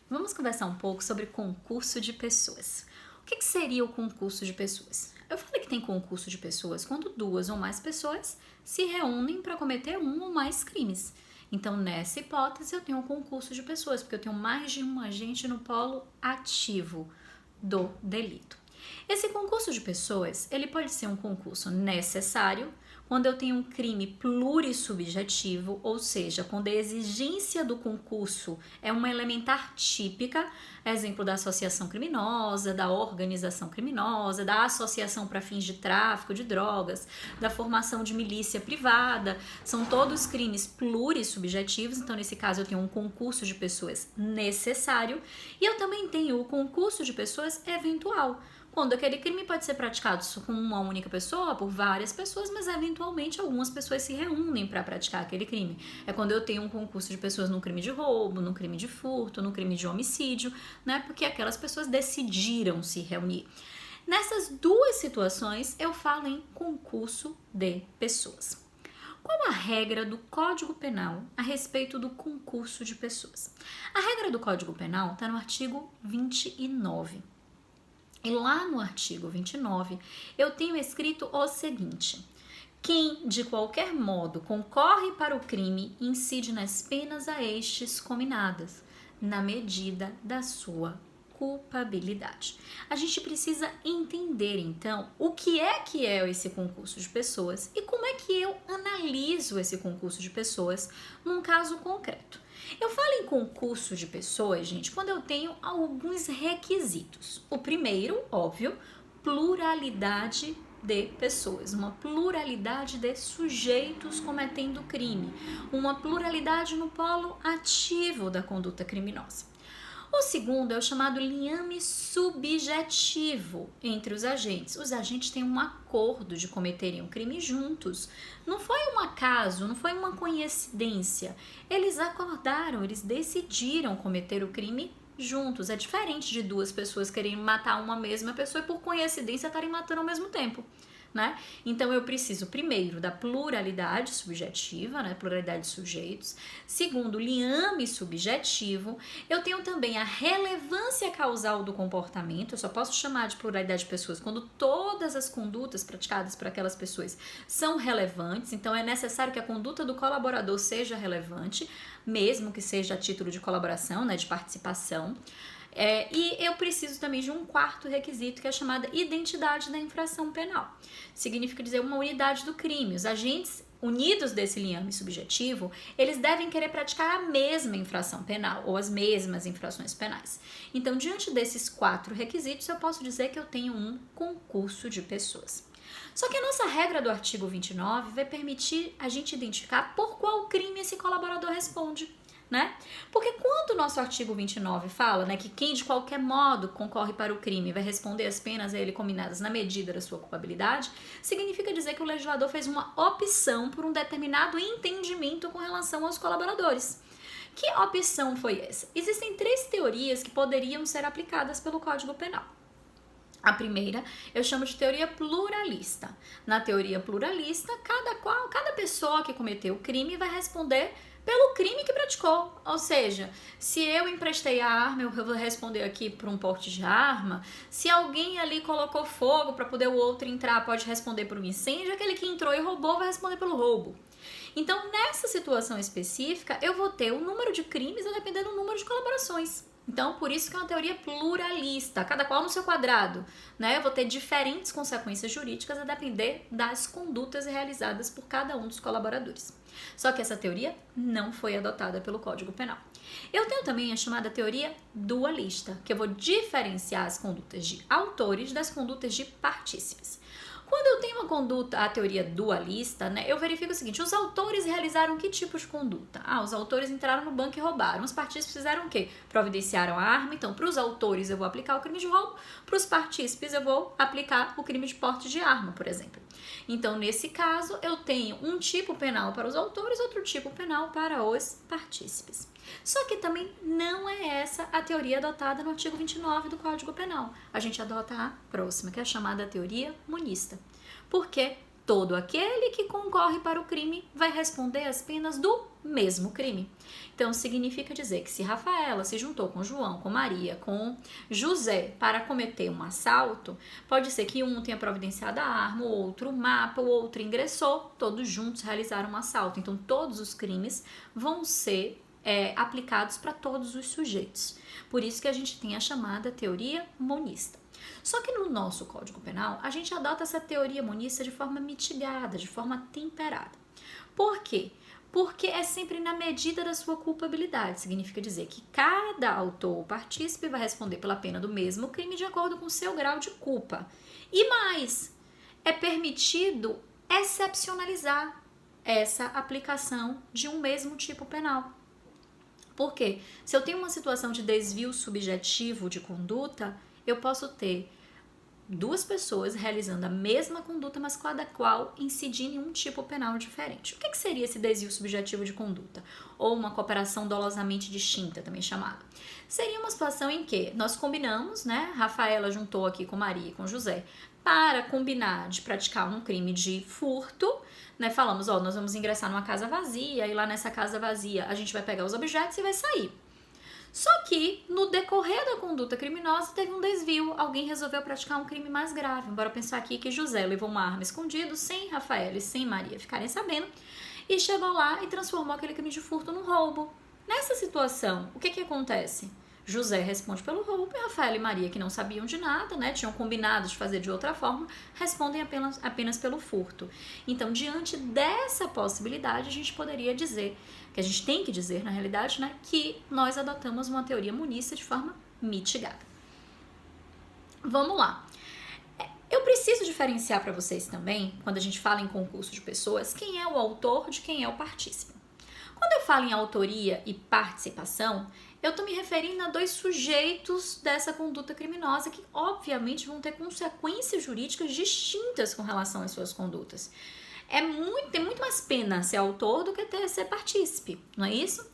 Vamos conversar um pouco sobre concurso de pessoas. O que seria o concurso de pessoas? Eu falei que tem concurso de pessoas quando duas ou mais pessoas se reúnem para cometer um ou mais crimes. Então, nessa hipótese, eu tenho um concurso de pessoas, porque eu tenho mais de um agente no polo ativo do delito. Esse concurso de pessoas, ele pode ser um concurso necessário quando eu tenho um crime plurissubjetivo, ou seja, quando a exigência do concurso é uma elementar típica, exemplo da associação criminosa, da organização criminosa, da associação para fins de tráfico de drogas, da formação de milícia privada, são todos crimes plurissubjetivos, então nesse caso eu tenho um concurso de pessoas necessário, e eu também tenho o concurso de pessoas eventual, quando aquele crime pode ser praticado com uma única pessoa, por várias pessoas, mas eventualmente algumas pessoas se reúnem para praticar aquele crime. É quando eu tenho um concurso de pessoas num crime de roubo, num crime de furto, num crime de homicídio, né? Porque aquelas pessoas decidiram se reunir. Nessas duas situações, eu falo em concurso de pessoas. Qual a regra do Código Penal a respeito do concurso de pessoas? A regra do Código Penal está no artigo 29. E lá no artigo 29, eu tenho escrito o seguinte: quem de qualquer modo concorre para o crime incide nas penas a estes cominadas, na medida da sua culpabilidade. A gente precisa entender, então, o que é esse concurso de pessoas e como é que eu analiso esse concurso de pessoas num caso concreto. Eu falo em concurso de pessoas, gente, quando eu tenho alguns requisitos. O primeiro, óbvio, pluralidade de pessoas, uma pluralidade de sujeitos cometendo crime, uma pluralidade no polo ativo da conduta criminosa. O segundo é o chamado liame subjetivo entre os agentes. Os agentes têm um acordo de cometerem um crime juntos. Não foi um acaso, não foi uma coincidência. Eles acordaram, eles decidiram cometer o crime juntos. É diferente de duas pessoas quererem matar uma mesma pessoa e por coincidência estarem matando ao mesmo tempo. Né? Então eu preciso primeiro da pluralidade subjetiva, né? Pluralidade de sujeitos. Segundo, liame subjetivo. Eu tenho também a relevância causal do comportamento. Eu só posso chamar de pluralidade de pessoas quando todas as condutas praticadas por aquelas pessoas são relevantes. Então é necessário que a conduta do colaborador seja relevante, mesmo que seja a título de colaboração, né? De participação. E eu preciso também de um quarto requisito, que é a chamada identidade da infração penal. Significa dizer uma unidade do crime. Os agentes unidos desse liame subjetivo, eles devem querer praticar a mesma infração penal ou as mesmas infrações penais. Então, diante desses quatro requisitos, eu posso dizer que eu tenho um concurso de pessoas. Só que a nossa regra do artigo 29 vai permitir a gente identificar por qual crime esse colaborador responde. Né? Porque quando o nosso artigo 29 fala, né, que quem de qualquer modo concorre para o crime vai responder as penas a ele cominadas na medida da sua culpabilidade, significa dizer que o legislador fez uma opção por um determinado entendimento com relação aos colaboradores. Que opção foi essa? Existem três teorias que poderiam ser aplicadas pelo Código Penal. A primeira eu chamo de teoria pluralista. Na teoria pluralista, cada pessoa que cometeu o crime vai responder pelo crime que praticou. Ou seja, se eu emprestei a arma, eu vou responder aqui por um porte de arma. Se alguém ali colocou fogo para poder o outro entrar, pode responder por um incêndio. Aquele que entrou e roubou vai responder pelo roubo. Então, nessa situação específica, eu vou ter o número de crimes a depender do número de colaborações. Então, por isso que é uma teoria pluralista, cada qual no seu quadrado, né? Eu vou ter diferentes consequências jurídicas a depender das condutas realizadas por cada um dos colaboradores. Só que essa teoria não foi adotada pelo Código Penal. Eu tenho também a chamada teoria dualista, que eu vou diferenciar as condutas de autores das condutas de partícipes. Quando eu tenho uma conduta, a teoria dualista, né, eu verifico o seguinte: os autores realizaram que tipo de conduta? Os autores entraram no banco e roubaram. Os partícipes fizeram o quê? Providenciaram a arma. Então, para os autores eu vou aplicar o crime de roubo, para os partícipes eu vou aplicar o crime de porte de arma, por exemplo. Então, nesse caso, eu tenho um tipo penal para os autores, outro tipo penal para os partícipes. Só que também não é essa a teoria adotada no artigo 29 do Código Penal. A gente adota a próxima, que é a chamada teoria monista. Porque todo aquele que concorre para o crime vai responder as penas do mesmo crime. Então, significa dizer que se Rafaela se juntou com João, com Maria, com José para cometer um assalto, pode ser que um tenha providenciado a arma, o outro o mapa, o outro ingressou, todos juntos realizaram um assalto. Então, todos os crimes vão ser aplicados para todos os sujeitos. Por isso que a gente tem a chamada teoria monista. Só que no nosso Código Penal, a gente adota essa teoria monista de forma mitigada, de forma temperada. Por quê? Porque é sempre na medida da sua culpabilidade. Significa dizer que cada autor ou partícipe vai responder pela pena do mesmo crime de acordo com o seu grau de culpa. E mais, é permitido excepcionalizar essa aplicação de um mesmo tipo penal. Por quê? Se eu tenho uma situação de desvio subjetivo de conduta, eu posso ter duas pessoas realizando a mesma conduta, mas cada qual incidindo em um tipo penal diferente. O que seria esse desvio subjetivo de conduta? Ou uma cooperação dolosamente distinta, também chamada. Seria uma situação em que nós combinamos, né? Rafaela juntou aqui com Maria e com José para combinar de praticar um crime de furto, né? Falamos, nós vamos ingressar numa casa vazia e lá nessa casa vazia a gente vai pegar os objetos e vai sair. Só que, no decorrer da conduta criminosa, teve um desvio. Alguém resolveu praticar um crime mais grave. Bora pensar aqui que José levou uma arma escondida sem Rafael e sem Maria ficarem sabendo e chegou lá e transformou aquele crime de furto num roubo. Nessa situação, o que acontece? José responde pelo roubo e Rafael e Maria, que não sabiam de nada, né, tinham combinado de fazer de outra forma, respondem apenas pelo furto. Então, diante dessa possibilidade, a gente poderia dizer, que a gente tem que dizer, na realidade, né, que nós adotamos uma teoria monista de forma mitigada. Vamos lá. Eu preciso diferenciar para vocês também, quando a gente fala em concurso de pessoas, quem é o autor de quem é o partícipe. Quando eu falo em autoria e participação, eu estou me referindo a dois sujeitos dessa conduta criminosa que, obviamente, vão ter consequências jurídicas distintas com relação às suas condutas. Tem muito mais pena ser autor do que ser partícipe, não é isso?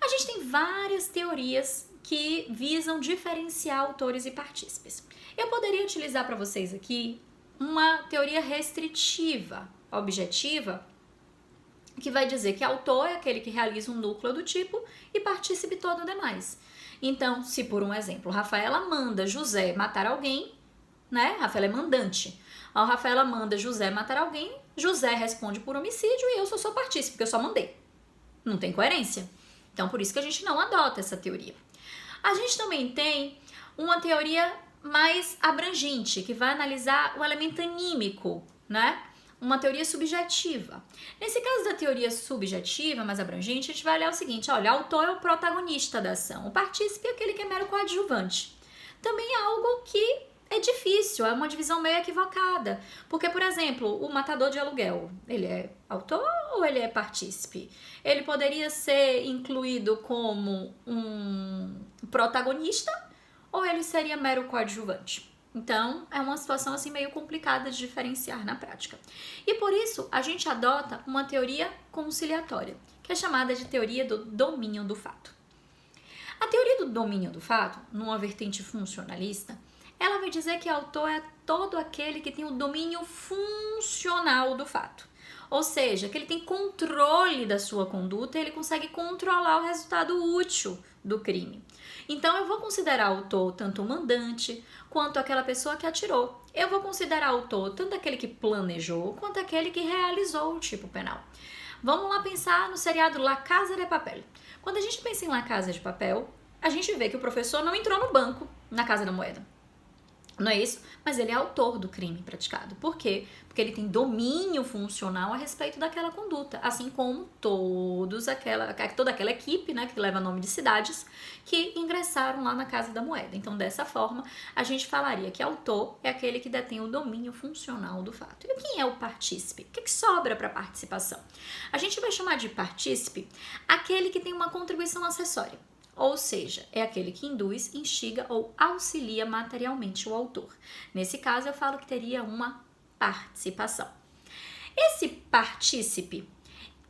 A gente tem várias teorias que visam diferenciar autores e partícipes. Eu poderia utilizar para vocês aqui uma teoria restritiva, objetiva, que vai dizer que autor é aquele que realiza um núcleo do tipo e partícipe todo o demais. Então, se por um exemplo, Rafaela manda José matar alguém, né? Rafaela é mandante. A Rafaela manda José matar alguém, José responde por homicídio e eu sou partícipe, porque eu só mandei. Não tem coerência. Então, por isso que a gente não adota essa teoria. A gente também tem uma teoria mais abrangente, que vai analisar o elemento anímico, né? Uma teoria subjetiva. Nesse caso da teoria subjetiva, mais abrangente, a gente vai olhar o seguinte, olha, o autor é o protagonista da ação, o partícipe é aquele que é mero coadjuvante. Também é algo que é difícil, é uma divisão meio equivocada, porque, por exemplo, o matador de aluguel, ele é autor ou ele é partícipe? Ele poderia ser incluído como um protagonista ou ele seria mero coadjuvante? Então, é uma situação assim meio complicada de diferenciar na prática. E por isso, a gente adota uma teoria conciliatória, que é chamada de teoria do domínio do fato. A teoria do domínio do fato, numa vertente funcionalista, ela vai dizer que o autor é todo aquele que tem o domínio funcional do fato. Ou seja, que ele tem controle da sua conduta e ele consegue controlar o resultado útil do crime. Então, eu vou considerar autor tanto o mandante quanto aquela pessoa que atirou. Eu vou considerar autor tanto aquele que planejou quanto aquele que realizou o tipo penal. Vamos lá pensar no seriado La Casa de Papel. Quando a gente pensa em La Casa de Papel, a gente vê que o professor não entrou no banco na Casa da Moeda. Não é isso? Mas ele é autor do crime praticado. Por quê? Porque ele tem domínio funcional a respeito daquela conduta, assim como toda aquela equipe, né, que leva nome de cidades, que ingressaram lá na Casa da Moeda. Então, dessa forma, a gente falaria que autor é aquele que detém o domínio funcional do fato. E quem é o partícipe? O que sobra para participação? A gente vai chamar de partícipe aquele que tem uma contribuição acessória. Ou seja, é aquele que induz, instiga ou auxilia materialmente o autor. Nesse caso, eu falo que teria uma participação. Esse partícipe,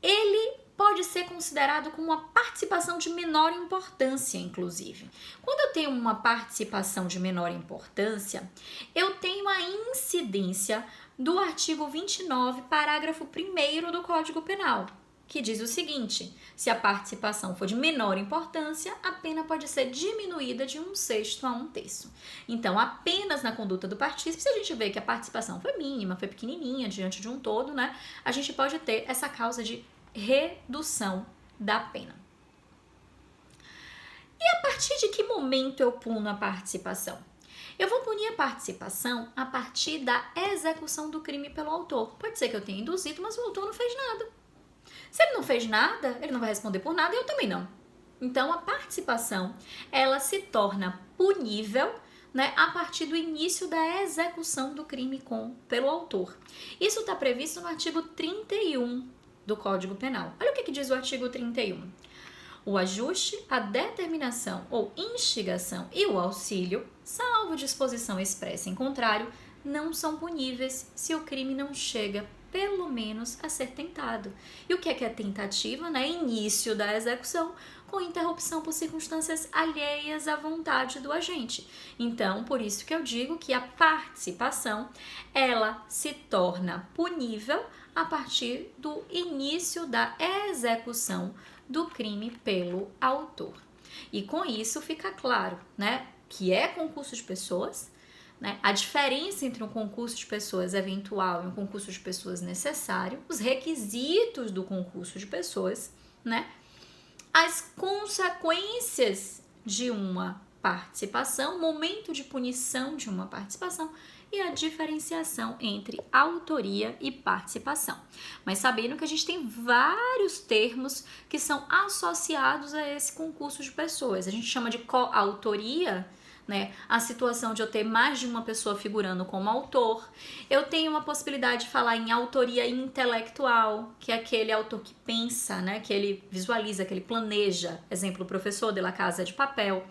ele pode ser considerado como uma participação de menor importância, inclusive. Quando eu tenho uma participação de menor importância, eu tenho a incidência do artigo 29, parágrafo 1º do Código Penal, que diz o seguinte: se a participação for de menor importância, a pena pode ser diminuída de 1/6 a 1/3. Então, apenas na conduta do partícipe, se a gente vê que a participação foi mínima, foi pequenininha diante de um todo, né, a gente pode ter essa causa de redução da pena. E a partir de que momento eu puno a participação? Eu vou punir a participação a partir da execução do crime pelo autor. Pode ser que eu tenha induzido, mas o autor não fez nada. Se ele não fez nada, ele não vai responder por nada e eu também não. Então, a participação, ela se torna punível, né, a partir do início da execução do crime pelo autor. Isso está previsto no artigo 31 do Código Penal. Olha o que diz o artigo 31. O ajuste, a determinação ou instigação e o auxílio, salvo disposição expressa em contrário, não são puníveis se o crime não chega pelo menos a ser tentado. E o que é tentativa, né? Início da execução com interrupção por circunstâncias alheias à vontade do agente. Então, por isso que eu digo que a participação, ela se torna punível a partir do início da execução do crime pelo autor. E com isso fica claro, né, que é concurso de pessoas, né, a diferença entre um concurso de pessoas eventual e um concurso de pessoas necessário, os requisitos do concurso de pessoas, né, as consequências de uma participação, momento de punição de uma participação e a diferenciação entre autoria e participação. Mas sabendo que a gente tem vários termos que são associados a esse concurso de pessoas. A gente chama de coautoria, né, a situação de eu ter mais de uma pessoa figurando como autor. Eu tenho uma possibilidade de falar em autoria intelectual, que é aquele autor que pensa, né, que ele visualiza, que ele planeja. Exemplo, o professor de La Casa de Papel.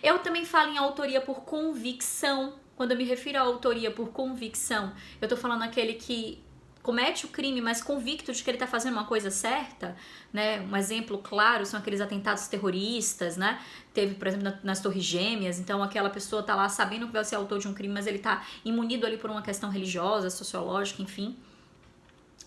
Eu também falo em autoria por convicção. Quando eu me refiro à autoria por convicção, eu estou falando aquele que comete o crime, mas convicto de que ele está fazendo uma coisa certa, né? Um exemplo claro são aqueles atentados terroristas, né? Teve, por exemplo, nas Torres Gêmeas, então aquela pessoa está lá sabendo que vai ser autor de um crime, mas ele está imunido ali por uma questão religiosa, sociológica, enfim.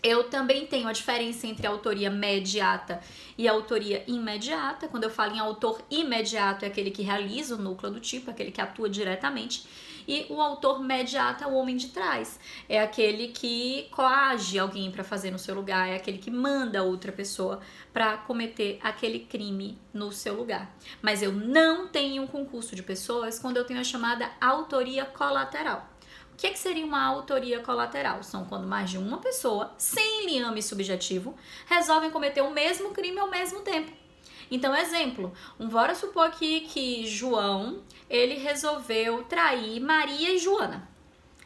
Eu também tenho a diferença entre a autoria mediata e a autoria imediata. Quando eu falo em autor imediato, é aquele que realiza o núcleo do tipo, aquele que atua diretamente. E o autor mediato é o homem de trás. É aquele que coage alguém para fazer no seu lugar, é aquele que manda outra pessoa para cometer aquele crime no seu lugar. Mas eu não tenho um concurso de pessoas quando eu tenho a chamada autoria colateral. O que seria uma autoria colateral? São quando mais de uma pessoa, sem liame subjetivo, resolvem cometer o mesmo crime ao mesmo tempo. Então, exemplo, bora supor aqui que João, ele resolveu trair Maria e Joana,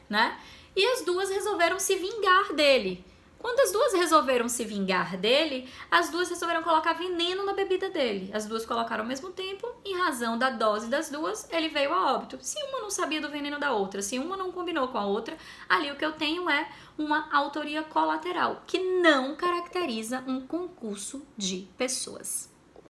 né? E as duas resolveram se vingar dele. Quando as duas resolveram se vingar dele, as duas resolveram colocar veneno na bebida dele. As duas colocaram ao mesmo tempo, em razão da dose das duas, ele veio a óbito. Se uma não sabia do veneno da outra, se uma não combinou com a outra, ali o que eu tenho é uma autoria colateral, que não caracteriza um concurso de pessoas.